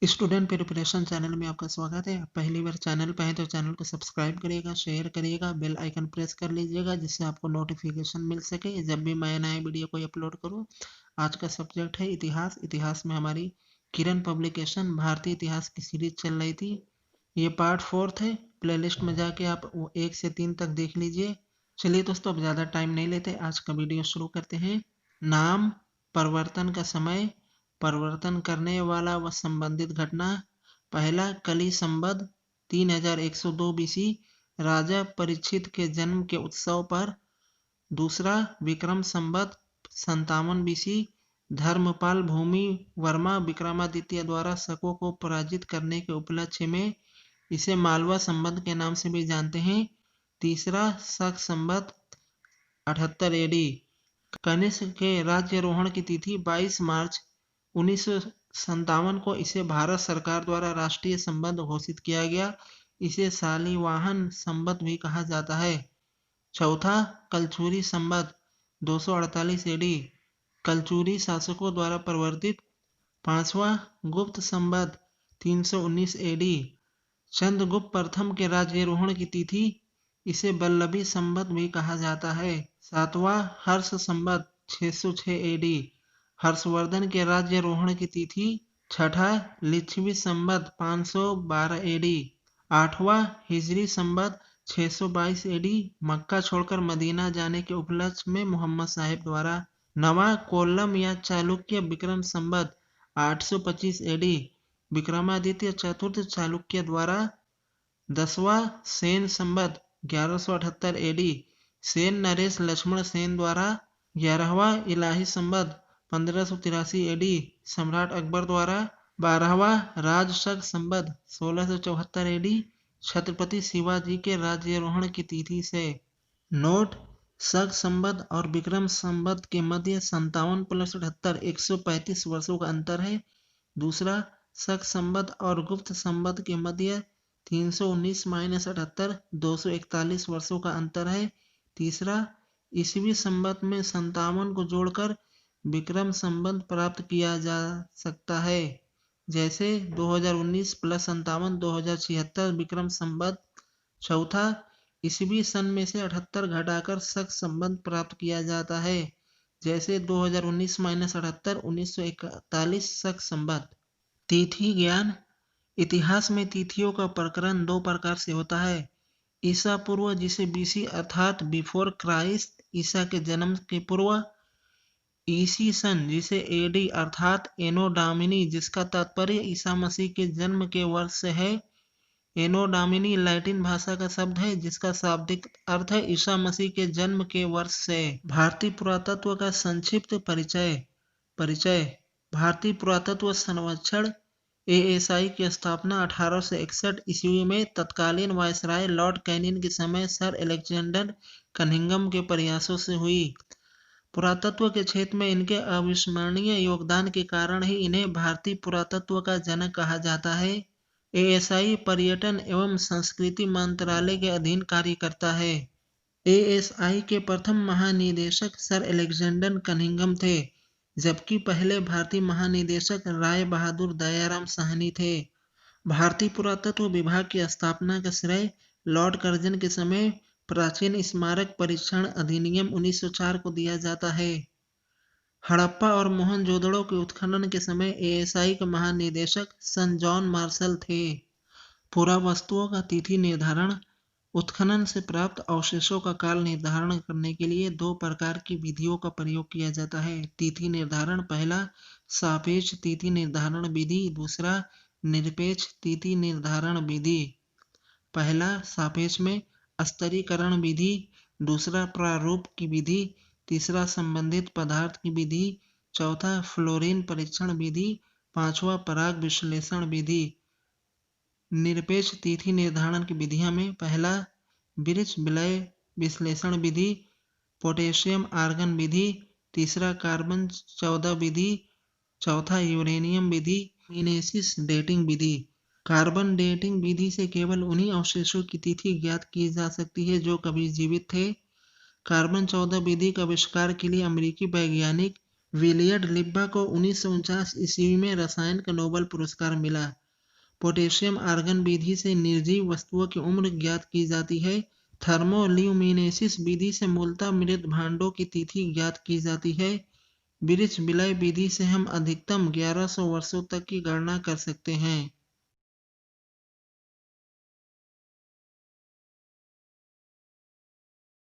Student preparation channel में आपका स्वागत है। पहली बार चैनल पे हैं तो चैनल को सब्सक्राइब करिएगा, शेयर करिएगा, बेल आइकन प्रेस कर लीजिएगा जिससे आपको नोटिफिकेशन मिल सके जब भी मैं नए वीडियो को अपलोड करूं। आज का सब्जेक्ट है इतिहास। इतिहास में हमारी किरण पब्लिकेशन भारतीय इतिहास की सीरीज चल रही थी। ये पार्ट 4 है। प्लेलिस्ट में जाके आप 1 से 3 तक देख लीजिए। चलिए दोस्तों, अब ज़्यादा टाइम नहीं लेते, आज का वीडियो शुरू करते हैं। नाम, परिवर्तन का समय, परिवर्तन करने वाला व संबंधित घटना। पहला, कली संवत 3102 बीसी, राजा परीक्षित के जन्म के उत्सव पर। दूसरा, विक्रम संवत 57 बीसी, धर्मपाल भूमि वर्मा विक्रमादित्य द्वारा शकों को पराजित करने के उपलक्ष्य में। इसे मालवा संवत के नाम से भी जानते हैं। तीसरा, शक संवत 78 एडी, कनिष्क के राज्यारोहण की तिथि 22 मार्च 1957 को इसे भारत सरकार द्वारा राष्ट्रीय संवत घोषित किया गया। इसे शालिवाहन संवत भी कहा जाता है। चौथा, कलचुरी संवत 248 एडी, कलचुरी शासकों द्वारा प्रवर्तित। पांचवा, गुप्त संवत 319 एडी, चंद्रगुप्त प्रथम के राज्यारोहण की तिथि। इसे वल्लभी संवत भी कहा जाता है। सातवां, हर्ष संवत 606 एडी, हर्षवर्धन के राज्यारोहण की तिथि। छठा, लिच्छवी संवत 512 एडी। आठवां, हिजरी संवत 622 एडी, मक्का छोड़कर मदीना जाने के उपलक्ष्य में मोहम्मद साहिब द्वारा। नवां, कोल्लम या चालुक्य विक्रम संवत 825 एडी, विक्रमादित्य चतुर्थ चालुक्य द्वारा। 10वां, सेन संवत 1178 एडी, सेन नरेश लक्ष्मण सेन द्वारा। 11वां, इलाही संवत 1583 एडी, सम्राट अकबर द्वारा। 12वां, राजशक संवत 1674 एडी, छत्रपति शिवाजी के राज्यारोहण की तिथि से। नोट: शक संवत और विक्रम संवत के मध्य 57 + 78 135 वर्षों का अंतर है। दूसरा, शक संवत और गुप्त संवत के मध्य 319 - 78 241 वर्षों का अंतर है। तीसरा, ईसवी संवत में 57 को जोड़कर विक्रम संवत प्राप्त किया जा सकता है, जैसे 2019 + 57 2076 विक्रम संवत। चौथा, ईसवी सन में से 78 घटाकर शक संवत प्राप्त किया जाता है, जैसे 2019 - 78 1941 शक संवत। तिथि ज्ञान: इतिहास में तिथियों का प्रकरण 2 प्रकार से होता है। ईसा पूर्व, जिसे बीसी अर्थात बिफोर क्राइस्ट, ईसा के जन्म के पूर्व। ईसी सन, जिसे एडी अर्थात एनो डामिनी, जिसका तात्पर्य ईसा मसीह के जन्म के वर्ष से है। एनो डामिनी लैटिन भाषा का शब्द है जिसका शाब्दिक अर्थ है ईसा मसीह के जन्म के वर्ष से। भारतीय पुरातत्व का संक्षिप्त परिचय। भारतीय पुरातत्व सर्वेक्षण एएसआई की स्थापना 1861 ईस्वी में तत्कालीन वायसराय लॉर्ड कैनिंग के समय सर अलेक्जेंडर कनिंघम के प्रयासों से हुई। पुरातत्व के क्षेत्र में इनके अविस्मरणीय योगदान के कारण ही इन्हें भारतीय पुरातत्व का जनक कहा जाता है। एएसआई पर्यटन एवं संस्कृति मंत्रालय के अधीन कार्य करता है। एएसआई के प्रथम महानिदेशक सर अलेक्जेंडर कनिंघम थे, जबकि पहले भारतीय महानिदेशक राय बहादुर दयाराम साहनी थे। भारतीय पुरातत्व विभाग की स्थापना का श्रेय लॉर्ड कर्जन के समय प्राचीन स्मारक परीक्षण अधिनियम 1904 को दिया जाता है। हड़प्पा और मोहनजोदड़ो के उत्खनन के समय एएसआई के महानिदेशक सन जॉन मार्शल थे। पुरावस्तुओं का तिथि निर्धारण: उत्खनन से प्राप्त अवशेषों का काल निर्धारण करने के लिए 2 प्रकार की विधियों का प्रयोग किया जाता है। तिथि निर्धारण: पहला, सापेक्ष तिथि निर्धारण विधि। दूसरा, निरपेक्ष तिथि निर्धारण विधि। पहला, सापेक्ष में स्तरीकरण विधि। दूसरा, प्रारूप की विधि। तीसरा, संबंधित पदार्थ की विधि। चौथा, फ्लोरीन परीक्षण विधि। पांचवा, पराग विश्लेषण विधि। निरपेक्ष तिथि निर्धारण की विधियां में पहला, वृक्ष विलय विश्लेषण विधि, पोटेशियम आर्गन विधि। तीसरा, कार्बन 14 विधि। चौथा, यूरेनियम विधि। इनेसिस डेटिंग विधि। कार्बन डेटिंग विधि से केवल उन्हीं अवशेषों की तिथि ज्ञात की जा सकती है जो कभी जीवित थे। कार्बन 14 विधि का आविष्कार के लिए अमेरिकी वैज्ञानिक विलियड लिब्बा को 1949 ईस्वी में रसायन का नोबेल पुरस्कार मिला। पोटेशियम आर्गन विधि से निर्जीव वस्तुओं की उम्र ज्ञात की जाती है। थर्मोल्यूमिनेसिस विधि से मूलतः मृत भांडों की तिथि ज्ञात की जाती है। वृक्ष विलय विधि से हम अधिकतम 1100 वर्षों तक की गणना कर सकते हैं।